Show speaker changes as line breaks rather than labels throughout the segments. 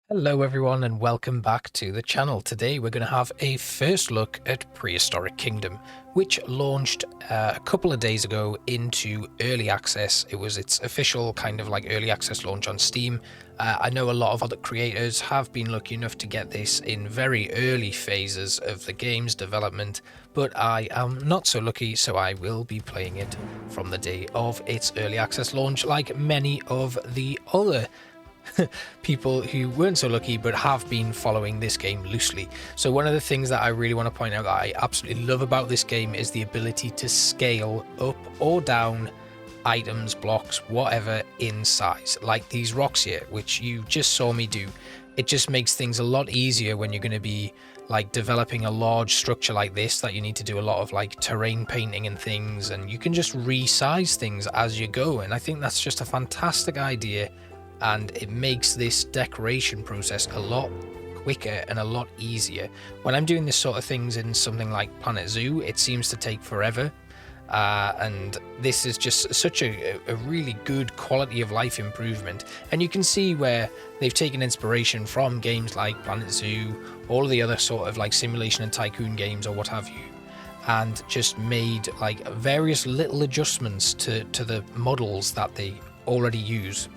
Hello everyone and welcome back to the channel. Today we're going to have a first look at Prehistoric Kingdom, which launched a couple of days ago into early access. It was its official kind of like early access launch on Steam. I know a lot of other creators have been lucky enough to get this in very early phases of the game's development, but I am not so lucky, so I will be playing it from the day of its early access launch, like many of the other people who weren't so lucky but have been following this game loosely. So one of the things that I really want to point out that I absolutely love about this game is the ability to scale up or down items, blocks, whatever in size, like these rocks here, which you just saw me do. It just makes things a lot easier when you're going to be like developing a large structure like this, that you need to do a lot of like terrain painting and things, and you can just resize things as you go. And I think that's just a fantastic idea, and it makes this decoration process a lot quicker and a lot easier. When I'm doing this sort of things in something like Planet Zoo, it seems to take forever, and this is just such a really good quality of life improvement. And you can see where they've taken inspiration from games like Planet Zoo, all of the other sort of like simulation and tycoon games or what have you, and just made like various little adjustments to the models that they already use.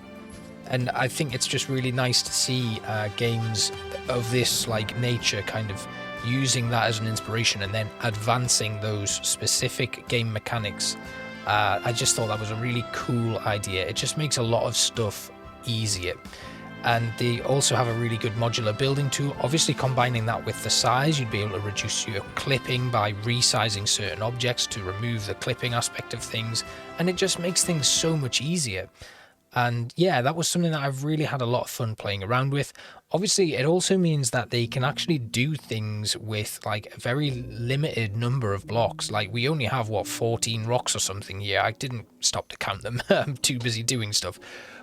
And I think it's just really nice to see games of this like nature kind of using that as an inspiration and then advancing those specific game mechanics. I just thought that was a really cool idea. It just makes a lot of stuff easier. And they also have a really good modular building tool. Obviously, combining that with the size, you'd be able to reduce your clipping by resizing certain objects to remove the clipping aspect of things. And it just makes things so much easier. And yeah, that was something that I've really had a lot of fun playing around with. Obviously, it also means that they can actually do things with like a very limited number of blocks. Like we only have, what, 14 rocks or something here. I didn't stop to count them. I'm too busy doing stuff.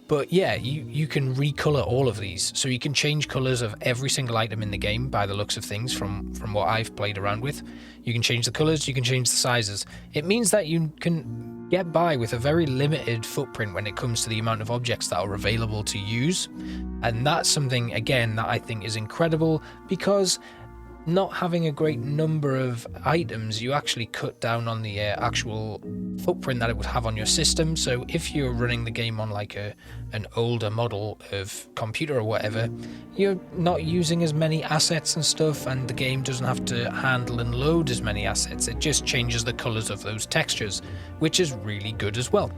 But yeah, you can recolor all of these. So you can change colors of every single item in the game by the looks of things from what I've played around with. You can change the colors, you can change the sizes. It means that you can get by with a very limited footprint when it comes to the amount of objects that are available to use. And that's something, again, that I think is incredible, because not having a great number of items, you actually cut down on the actual footprint that it would have on your system. So if you're running the game on like an older model of computer or whatever, you're not using as many assets and stuff, and the game doesn't have to handle and load as many assets. It just changes the colors of those textures, which is really good as well.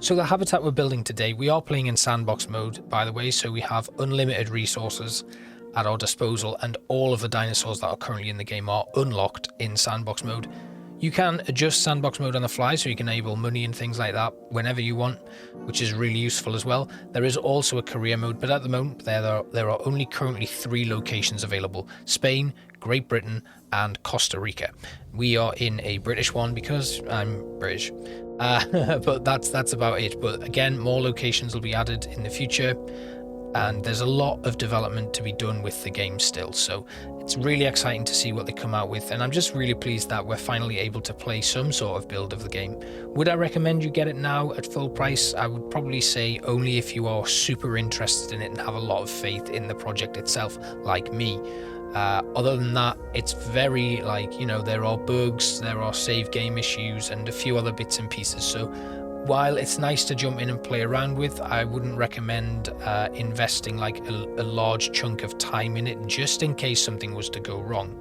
So the habitat we're building today, we are playing in sandbox mode, by the way, so we have unlimited resources at our disposal, and all of the dinosaurs that are currently in the game are unlocked in sandbox mode. You can adjust sandbox mode on the fly, so you can enable money and things like that whenever you want, which is really useful as well. There is also a career mode, but at the moment there are only currently 3 locations available: Spain, Great Britain and Costa Rica. We are in a British one because I'm British, but that's about it. But again, more locations will be added in the future, and there's a lot of development to be done with the game still, so it's really exciting to see what they come out with. And I'm just really pleased that we're finally able to play some sort of build of the game. Would I recommend you get it now at full price? I would probably say only if you are super interested in it and have a lot of faith in the project itself, like me. Other than that, it's very like, you know, there are bugs, there are save game issues and a few other bits and pieces. So while it's nice to jump in and play around with, I wouldn't recommend investing like a large chunk of time in it, just in case something was to go wrong.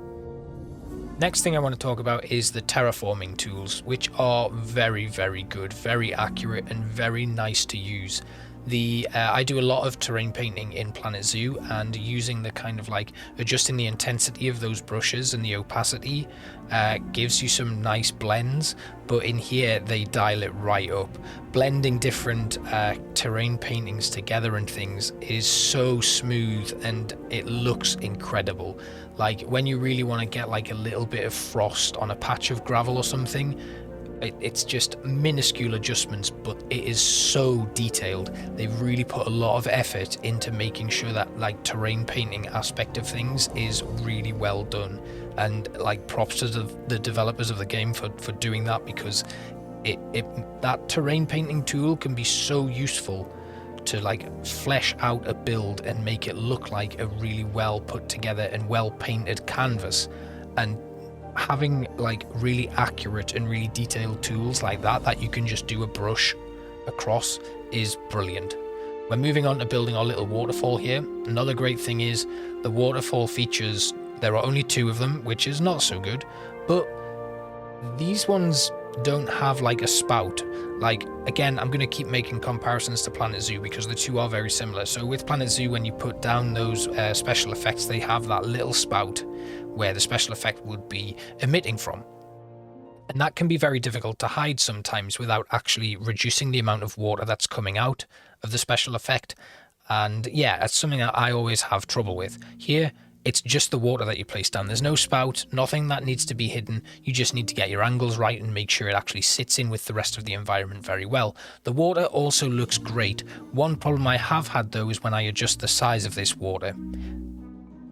Next thing I want to talk about is the terraforming tools, which are very, very good, very accurate and very nice to use. I do a lot of terrain painting in Planet Zoo, and using the kind of like adjusting the intensity of those brushes and the opacity gives you some nice blends, but in here they dial it right up. Blending different terrain paintings together and things is so smooth and it looks incredible. Like when you really want to get like a little bit of frost on a patch of gravel or something, it's just minuscule adjustments, but it is so detailed. They've really put a lot of effort into making sure that like terrain painting aspect of things is really well done, and like props to the developers of the game for doing that, because that terrain painting tool can be so useful to like flesh out a build and make it look like a really well put together and well painted canvas. And having like really accurate and really detailed tools like that you can just do a brush across is brilliant. We're moving on to building our little waterfall here. Another great thing is the waterfall features, there are only 2 of them, which is not so good, but these ones don't have like a spout. Like, again, I'm going to keep making comparisons to Planet Zoo because the 2 are very similar. So with Planet Zoo, when you put down those special effects, they have that little spout where the special effect would be emitting from. And that can be very difficult to hide sometimes without actually reducing the amount of water that's coming out of the special effect. And yeah, that's something that I always have trouble with. Here, it's just the water that you place down. There's no spout, nothing that needs to be hidden. You just need to get your angles right and make sure it actually sits in with the rest of the environment very well. The water also looks great. One problem I have had though is when I adjust the size of this water,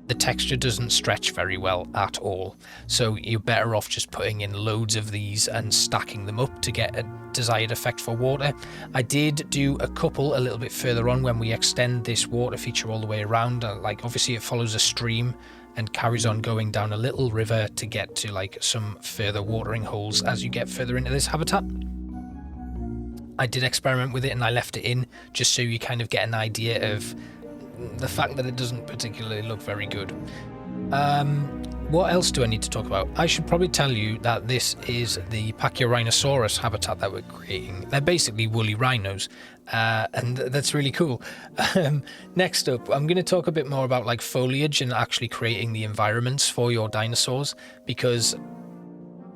the texture doesn't stretch very well at all. So you're better off just putting in loads of these and stacking them up to get a desired effect for water. I did do a couple a little bit further on when we extend this water feature all the way around. Like obviously it follows a stream and carries on going down a little river to get to like some further watering holes as you get further into this habitat. I did experiment with it and I left it in just so you kind of get an idea of the fact that it doesn't particularly look very good. What else do I need to talk about? I should probably tell you that this is the Pachyrhinosaurus habitat that we're creating. They're basically woolly rhinos, and that's really cool. Next up, I'm going to talk a bit more about like foliage and actually creating the environments for your dinosaurs, because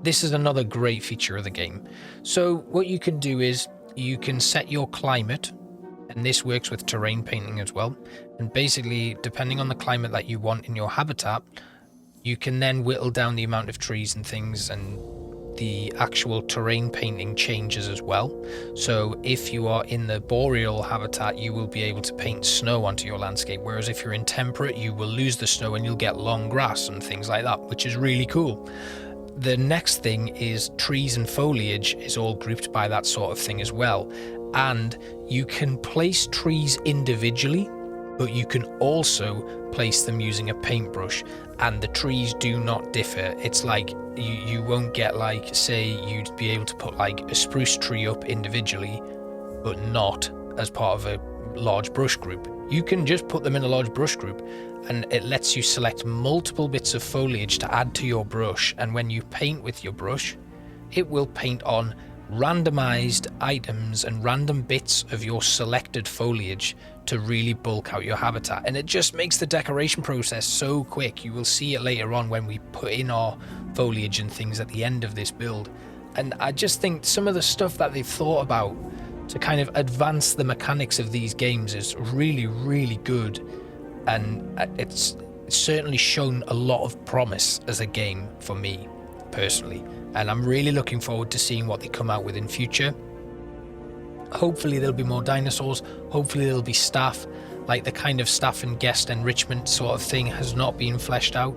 this is another great feature of the game. So what you can do is you can set your climate, and this works with terrain painting as well. And basically, depending on the climate that you want in your habitat, you can then whittle down the amount of trees and things, and the actual terrain painting changes as well. So if you are in the boreal habitat, you will be able to paint snow onto your landscape, whereas if you're in temperate, you will lose the snow and you'll get long grass and things like that, which is really cool. The next thing is trees and foliage is all grouped by that sort of thing as well. And you can place trees individually, but you can also place them using a paintbrush, and the trees do not differ. It's like you won't get like, say you'd be able to put like a spruce tree up individually, but not as part of a large brush group. You can just put them in a large brush group, and it lets you select multiple bits of foliage to add to your brush, and when you paint with your brush, it will paint on randomized items and random bits of your selected foliage to really bulk out your habitat. And it just makes the decoration process so quick. You will see it later on when we put in our foliage and things at the end of this build. And I just think some of the stuff that they've thought about to kind of advance the mechanics of these games is really, really good. And it's certainly shown a lot of promise as a game for me personally. And I'm really looking forward to seeing what they come out with in future. Hopefully there'll be more dinosaurs. Hopefully there'll be staff. Like the kind of staff and guest enrichment sort of thing has not been fleshed out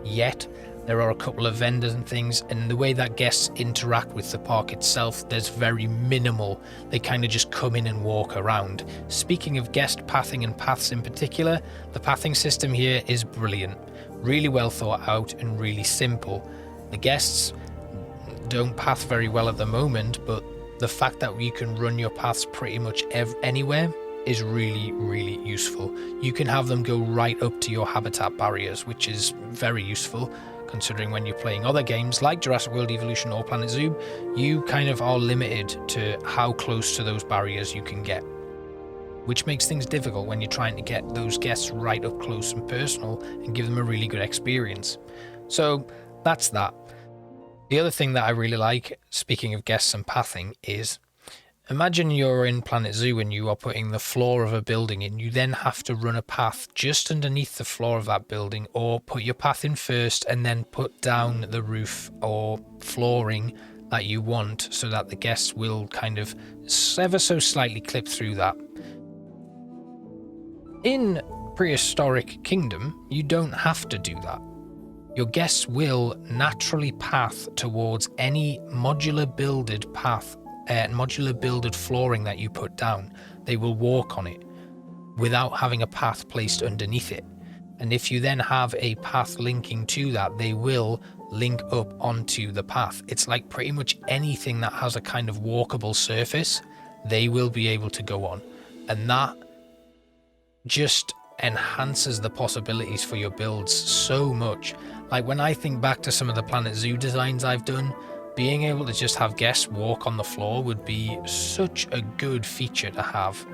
yet. There are a couple of vendors and things, and the way that guests interact with the park itself, there's very minimal. They kind of just come in and walk around. Speaking of guest pathing and paths in particular, the pathing system here is brilliant. Really well thought out and really simple. The guests don't path very well at the moment, but the fact that you can run your paths pretty much anywhere is really, really useful. You can have them go right up to your habitat barriers, which is very useful considering when you're playing other games like Jurassic World Evolution or Planet Zoo, you kind of are limited to how close to those barriers you can get, which makes things difficult when you're trying to get those guests right up close and personal and give them a really good experience. So that's that. The other thing that I really like, speaking of guests and pathing, is imagine you're in Planet Zoo and you are putting the floor of a building in. You then have to run a path just underneath the floor of that building, or put your path in first and then put down the roof or flooring that you want so that the guests will kind of ever so slightly clip through that. In Prehistoric Kingdom, you don't have to do that. Your guests will naturally path towards any modular builded path, modular builded flooring that you put down. They will walk on it. without having a path placed underneath it. And if you then have a path linking to that, they will link up onto the path. It's like pretty much anything that has a kind of walkable surface, they will be able to go on. And that just enhances the possibilities for your builds so much. Like when I think back to some of the Planet Zoo designs I've done, being able to just have guests walk on the floor would be such a good feature to have.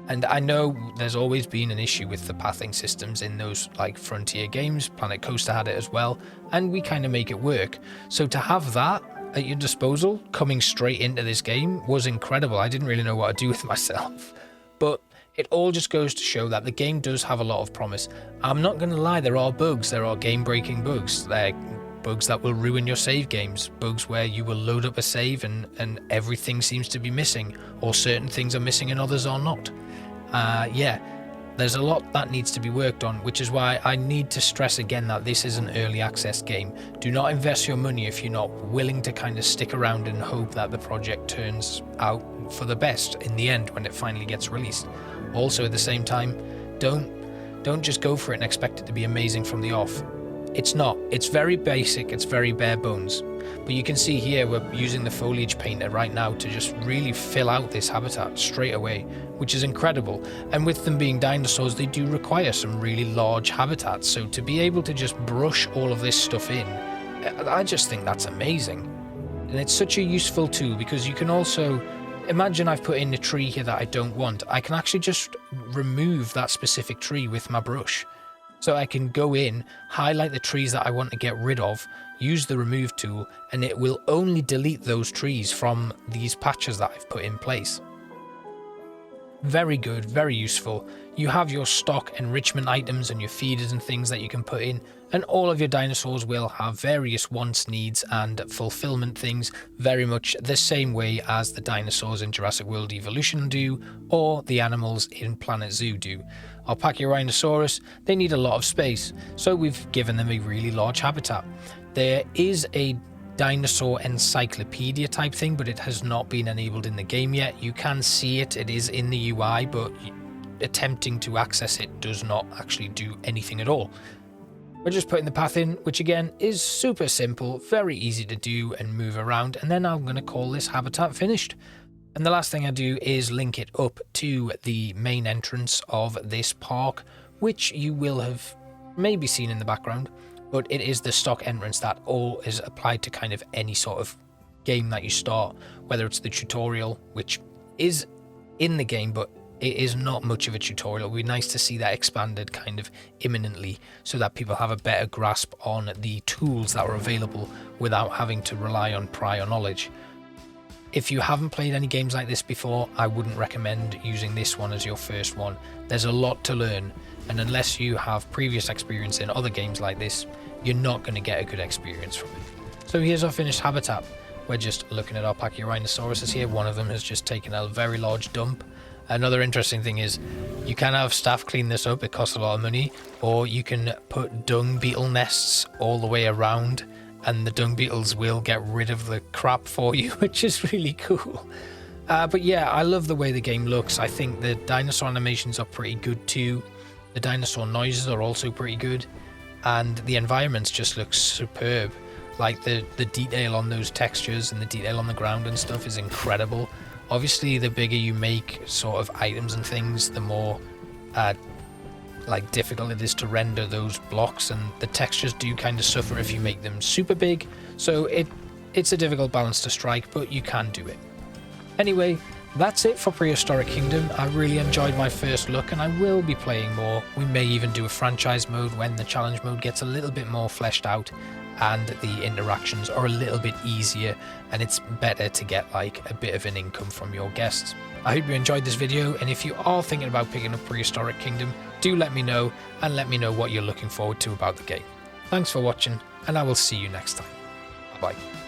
And I know there's always been an issue with the pathing systems in those like Frontier games. Planet Coaster had it as well, and we kind of make it work. So to have that at your disposal coming straight into this game was incredible. I didn't really know what to do with myself, but it all just goes to show that the game does have a lot of promise. I'm not going to lie, there are bugs, there are game-breaking bugs. They're bugs that will ruin your save games, bugs where you will load up a save and everything seems to be missing, or certain things are missing and others are not. Yeah, there's a lot that needs to be worked on, which is why I need to stress again that this is an early access game. Do not invest your money if you're not willing to kind of stick around and hope that the project turns out for the best in the end when it finally gets released. Also at the same time, don't just go for it and expect it to be amazing from the off. It's not. It's very basic, it's very bare bones. But you can see here we're using the foliage painter right now to just really fill out this habitat straight away, which is incredible. And with them being dinosaurs, they do require some really large habitats. So to be able to just brush all of this stuff in, I just think that's amazing. And it's such a useful tool because you can also, imagine I've put in a tree here that I don't want. I can actually just remove that specific tree with my brush. So I can go in, highlight the trees that I want to get rid of, use the remove tool, and it will only delete those trees from these patches that I've put in place. Very good, very useful. You have your stock enrichment items and your feeders and things that you can put in, and all of your dinosaurs will have various wants, needs, and fulfillment things, very much the same way as the dinosaurs in Jurassic World Evolution do, or the animals in Planet Zoo do. Our Pachyrhinosaurus, they need a lot of space, so we've given them a really large habitat. There is a dinosaur encyclopedia type thing, but it has not been enabled in the game yet. You can see it, it is in the UI, but attempting to access it does not actually do anything at all. We're just putting the path in, which again is super simple, very easy to do and move around, and then I'm going to call this habitat finished. And the last thing I do is link it up to the main entrance of this park, which you will have maybe seen in the background, but it is the stock entrance that all is applied to kind of any sort of game that you start, whether it's the tutorial, which is in the game, but it is not much of a tutorial. It would be nice to see that expanded kind of imminently so that people have a better grasp on the tools that are available without having to rely on prior knowledge. If you haven't played any games like this before, I wouldn't recommend using this one as your first one. There's a lot to learn, and unless you have previous experience in other games like this, you're not going to get a good experience from it. So here's our finished habitat. We're just looking at our Pachyrhinosaurus here. One of them has just taken a very large dump. Another interesting thing is you can have staff clean this up, it costs a lot of money, or you can put dung beetle nests all the way around and the dung beetles will get rid of the crap for you, which is really cool. But yeah, I love the way the game looks. I think the dinosaur animations are pretty good too. The dinosaur noises are also pretty good, and the environments just look superb. Like the detail on those textures and the detail on the ground and stuff is incredible. Obviously, the bigger you make sort of items and things, the more like difficult it is to render those blocks, and the textures do kind of suffer if you make them super big. So it's a difficult balance to strike, but you can do it. Anyway, that's it for Prehistoric Kingdom. I really enjoyed my first look, and I will be playing more. We may even do a franchise mode when the challenge mode gets a little bit more fleshed out and the interactions are a little bit easier, and it's better to get like a bit of an income from your guests. I hope you enjoyed this video, and if you are thinking about picking up Prehistoric Kingdom, do let me know, and let me know what you're looking forward to about the game. Thanks for watching, and I will see you next time. Bye bye.